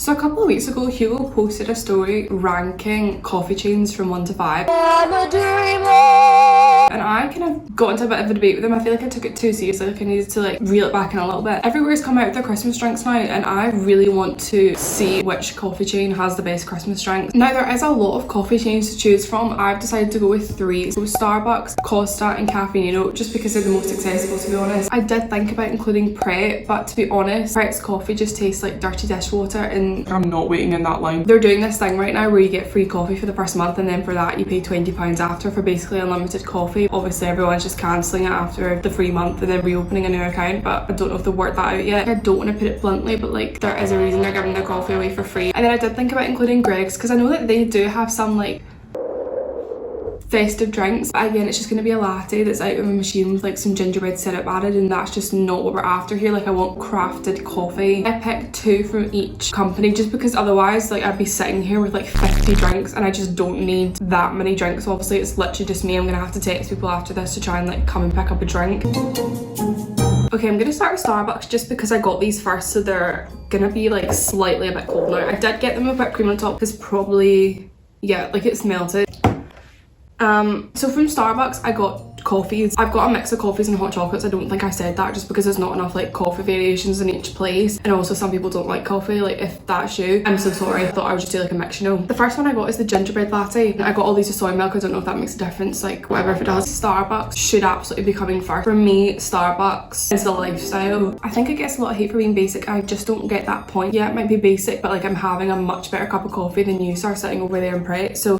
So a couple of weeks ago, Hugo posted a story ranking coffee chains from 1 to 5. I'm a dreamer. And I kind of got into a bit of a debate with him. I feel like I took it too seriously, like I needed to reel it back in a little bit. Everywhere's come out with their Christmas drinks now, and I really want to see which coffee chain has the best Christmas drinks. Now there is a lot of coffee chains to choose from. I've decided to go with 3. So Starbucks, Costa and Caffeinero, just because they're the most accessible, to be honest. I did think about including Pret, but to be honest, Pret's coffee just tastes like dirty dishwater and I'm not waiting in that line. They're doing this thing right now where you get free coffee for the first month, and then for that you pay £20 after for basically unlimited coffee. Obviously everyone's just cancelling it after the free month and then reopening a new account, but I don't know if they've worked that out yet. I don't want to put it bluntly, but there is a reason they're giving their coffee away for free. And then I did think about including Greg's because I know that they do have some festive drinks, but again it's just going to be a latte that's out of a machine with some gingerbread syrup added, and that's just not what we're after here. I want crafted coffee. I picked 2 from each company just because otherwise I'd be sitting here with 50 drinks and I just don't need that many drinks. So obviously it's literally just me. I'm gonna have to text people after this to try and come and pick up a drink. Okay, I'm gonna start with Starbucks just because I got these first, so they're gonna be slightly a bit cold now. I did get them with whipped cream on top because probably, yeah, it's melted. So from Starbucks I got coffees. I've got a mix of coffees and hot chocolates. I don't think I said that just because there's not enough coffee variations in each place, and also some people don't like coffee. If that's you, I'm so sorry. I thought I would just do a mix, The first one I got is the gingerbread latte. I got all these with soy milk. I don't know if that makes a difference, whatever if it does. Starbucks should absolutely be coming first. For me, Starbucks is the lifestyle. I think it gets a lot of hate for being basic. I just don't get that point. Yeah, it might be basic, but I'm having a much better cup of coffee than you are sitting over there in Pret. So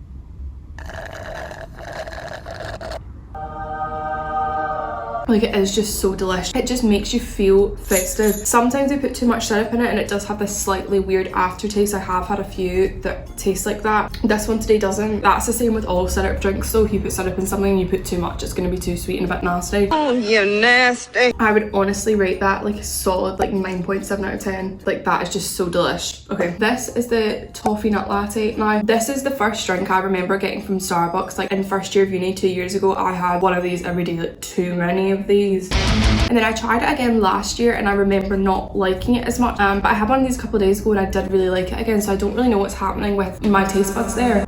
it is just so delicious. It just makes you feel festive. Sometimes they put too much syrup in it and it does have this slightly weird aftertaste. I have had a few that taste like that. This one today doesn't. That's the same with all syrup drinks though. If you put syrup in something and you put too much, it's going to be too sweet and a bit nasty. Oh, you nasty. I would honestly rate that a solid 9.7 out of 10. That is just so delish. Okay, this is the toffee nut latte. Now this is the first drink I remember getting from Starbucks. In first year of uni 2 years ago, I had one of these every day, too many of these, and then I tried it again last year and I remember not liking it as much, but I had one of these a couple of days ago and I did really like it again, so I don't really know what's happening with my taste buds there.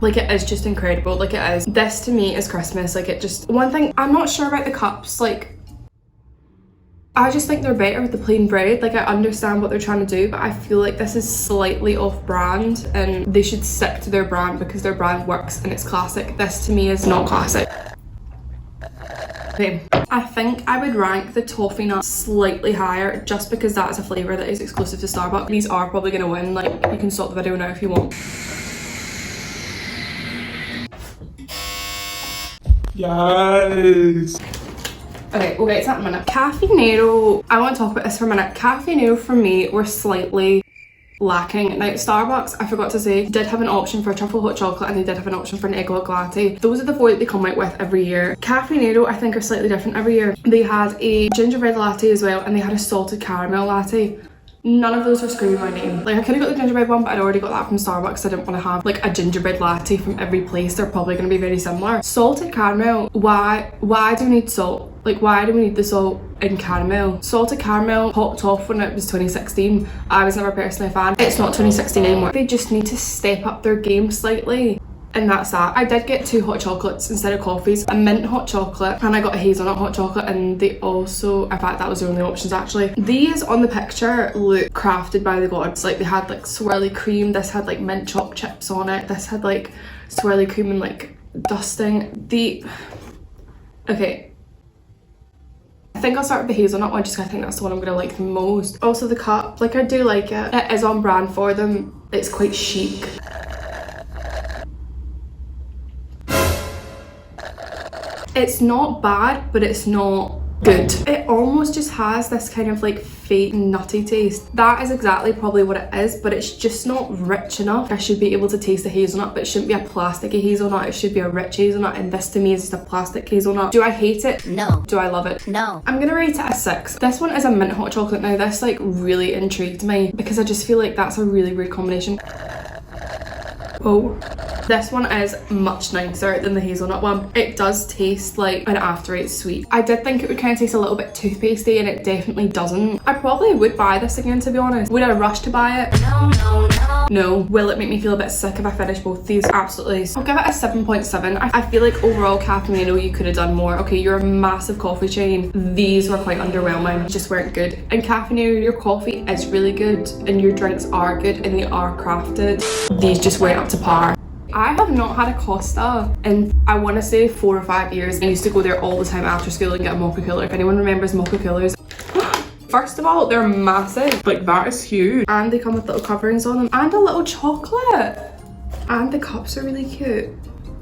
It is just incredible. It is. This to me is Christmas. It just, one thing I'm not sure about the cups, I just think they're better with the plain bread. I understand what they're trying to do, but I feel this is slightly off brand and they should stick to their brand because their brand works and it's classic. This to me is not classic. Okay, I think I would rank the toffee nut slightly higher just because that is a flavour that is exclusive to Starbucks. These are probably going to win. You can stop the video now if you want. Yes! Okay, we'll get to that in a minute. Caffeinero, I want to talk about this for a minute. Caffeinero for me were slightly lacking. Now Starbucks, I forgot to say, did have an option for a truffle hot chocolate and they did have an option for an egg latte. Those are the 4 that they come out with every year. Caffeinero I think are slightly different every year. They had a gingerbread latte as well and they had a salted caramel latte. None of those were screaming my name. I could have got the gingerbread one, but I'd already got that from Starbucks. I didn't want to have a gingerbread latte from every place. They're probably going to be very similar. Salted caramel, why do we need salt? Why do we need the salt in caramel? Salted caramel popped off when it was 2016. I was never personally a fan. It's not 2016 anymore. They just need to step up their game slightly. And that's that. I did get 2 hot chocolates instead of coffees. A mint hot chocolate and I got a hazelnut hot chocolate, and they also, in fact that was the only options actually. These on the picture look crafted by the gods. They had swirly cream. This had mint choc chips on it. This had swirly cream and dusting. Okay, I think I'll start with the hazelnut one just because I think that's the one I'm going to like the most. Also the cup, I do like it. It is on brand for them. It's quite chic. It's not bad, but it's not good. It almost just has this kind of fake nutty taste. That is exactly probably what it is, but it's just not rich enough. I should be able to taste the hazelnut, but it shouldn't be a plasticky hazelnut. It should be a rich hazelnut, and this to me is just a plastic hazelnut. Do I hate it? No. Do I love it? No. I'm gonna rate it a 6. This one is a mint hot chocolate. Now this really intrigued me because I just feel that's a really weird combination. Oh. This one is much nicer than the hazelnut one. It does taste like an after eight sweet. I did think it would kind of taste a little bit toothpastey, and it definitely doesn't. I probably would buy this again, to be honest. Would I rush to buy it? No. Will it make me feel a bit sick if I finish both these? Absolutely. I'll give it a 7.7. I feel like overall Caffeinato, you could have done more. Okay, you're a massive coffee chain. These were quite underwhelming. Just weren't good. And Caffeinato, your coffee is really good and your drinks are good and they are crafted. These just weren't up to par. I have not had a Costa in, I want to say 4 or 5 years. I used to go there all the time after school and get a mocha cooler. If anyone remembers mocha coolers. First of all, they're massive. Like, that is huge. And they come with little coverings on them and a little chocolate. And the cups are really cute.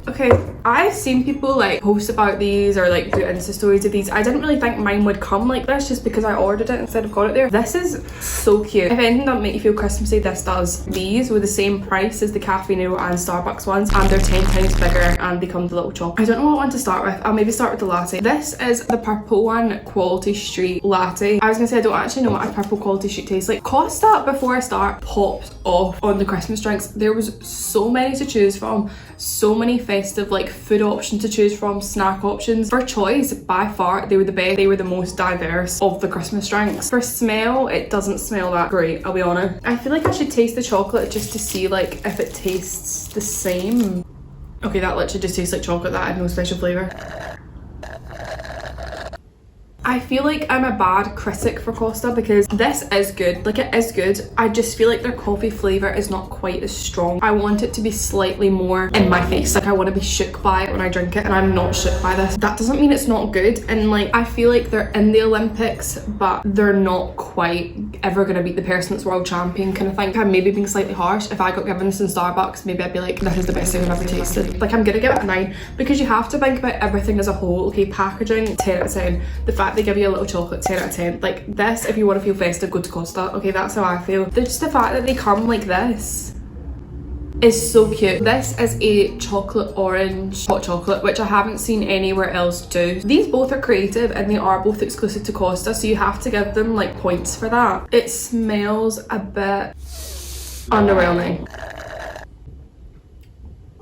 Okay, I've seen people like post about these or like do Insta stories of these. I didn't really think mine would come like this just because I ordered it instead of got it there. This is so cute. If anything that make you feel Christmassy, this does. These were the same price as the Caffeinato and Starbucks ones, and they're 10 times bigger and they come with a little chocolate. I don't know what one to start with. I'll maybe start with the latte. This is the Purple One Quality Street Latte. I was gonna say I don't actually know what a Purple Quality Street tastes like. Costa, before I start, popped off on the Christmas drinks. There was so many to choose from, so many festive like food options to choose from, snack options. For choice, by far they were the best. They were the most diverse of the Christmas drinks. For smell, it doesn't smell that great, I'll be honest. I feel like I should taste the chocolate just to see like if it tastes the same. Okay, that literally just tastes like chocolate. That had no special flavour. I feel like I'm a bad critic for Costa because this is good, like it is good. I just feel like their coffee flavour is not quite as strong. I want it to be slightly more in my face. Like I want to be shook by it when I drink it, and I'm not shook by this. That doesn't mean it's not good, and like I feel like they're in the Olympics but they're not quite ever going to beat the person that's world champion kind of thing. I'm maybe being slightly harsh. If I got given this in Starbucks, maybe I'd be like, this is the best thing I've ever tasted. Like I'm gonna give it a 9 because you have to think about everything as a whole. Okay, packaging, 10 out of 10. The fact they give you a little chocolate, 10 out of 10. Like this, if you want to feel festive, go to Costa. Okay, that's how I feel. Just the fact that they come like this is so cute. This is a chocolate orange hot chocolate, which I haven't seen anywhere else do. These both are creative and they are both exclusive to Costa, so you have to give them like points for that. It smells a bit underwhelming.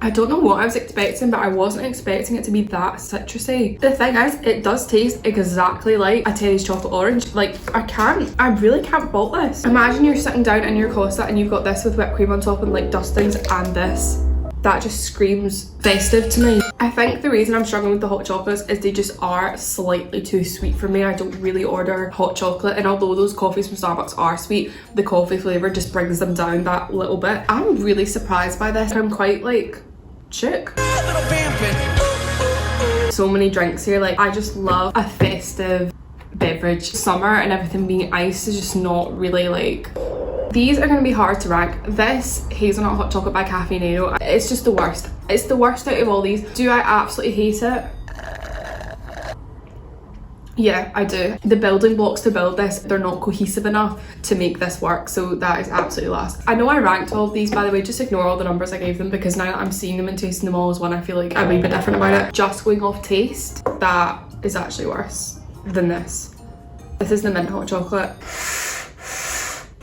I don't know what I was expecting, but I wasn't expecting it to be that citrusy. The thing is, it does taste exactly like a Teddy's chocolate orange. Like, I really can't fault this. Imagine you're sitting down in your Costa and you've got this with whipped cream on top and like dustings and this. That just screams festive to me. I think the reason I'm struggling with the hot chocolates is they just are slightly too sweet for me. I don't really order hot chocolate, and although those coffees from Starbucks are sweet, the coffee flavour just brings them down that little bit. I'm really surprised by this. I'm quite like shook. So many drinks here. Like I just love a festive beverage. Summer and everything being iced is just not really like. These are going to be hard to rank. This hazelnut hot chocolate by Caffeinato, it's just the worst. It's the worst out of all these. Do I absolutely hate it? Yeah, I do. The building blocks to build this, they're not cohesive enough to make this work, so that is absolutely last. I know I ranked all of these, by the way, just ignore all the numbers I gave them because now that I'm seeing them and tasting them all as one, I feel like I'm a wee bit different about it. Just going off taste, that is actually worse than this. This is the mint hot chocolate.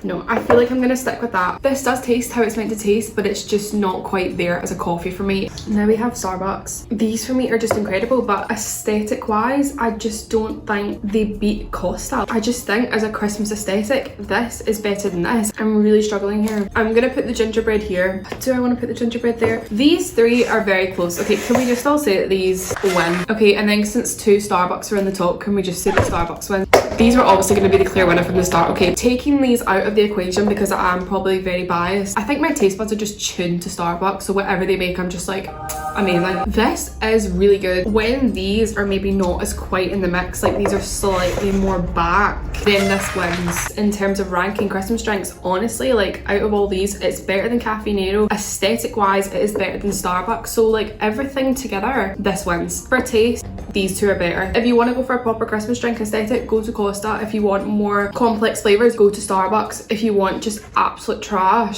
No, I feel like I'm gonna stick with that. This does taste how it's meant to taste, but it's just not quite there as a coffee for me. Now we have Starbucks. These for me are just incredible, but aesthetic wise, I just don't think they beat Costa. I just think as a Christmas aesthetic, this is better than this. I'm really struggling here. I'm gonna put the gingerbread here. Do I want to put the gingerbread there? These three are very close. Okay, can we just all say that these win? Okay, and then since 2 Starbucks are in the top, can we just say that Starbucks win? These were obviously going to be the clear winner from the start. Okay, taking these out of the equation because I am probably very biased. I think my taste buds are just tuned to Starbucks, so whatever they make, I'm just like, amazing. This is really good. When these are maybe not as quite in the mix, like these are slightly more back, then this wins. In terms of ranking Christmas drinks, honestly, like out of all these, it's better than Caffeinato. Aesthetic wise, it is better than Starbucks. So like everything together, this wins. For taste, these two are better. If you want to go for a proper Christmas drink aesthetic, go to Costa. If you want more complex flavours, go to Starbucks. If you want just absolute trash,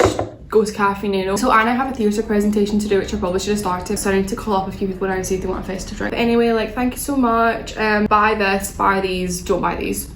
go to Caffeinato. So Anna, I have a theatre presentation to do, which I probably should have started. So I need to call up a few people now and see if they want a festive drink. But anyway, like, thank you so much. Buy this, buy these, don't buy these.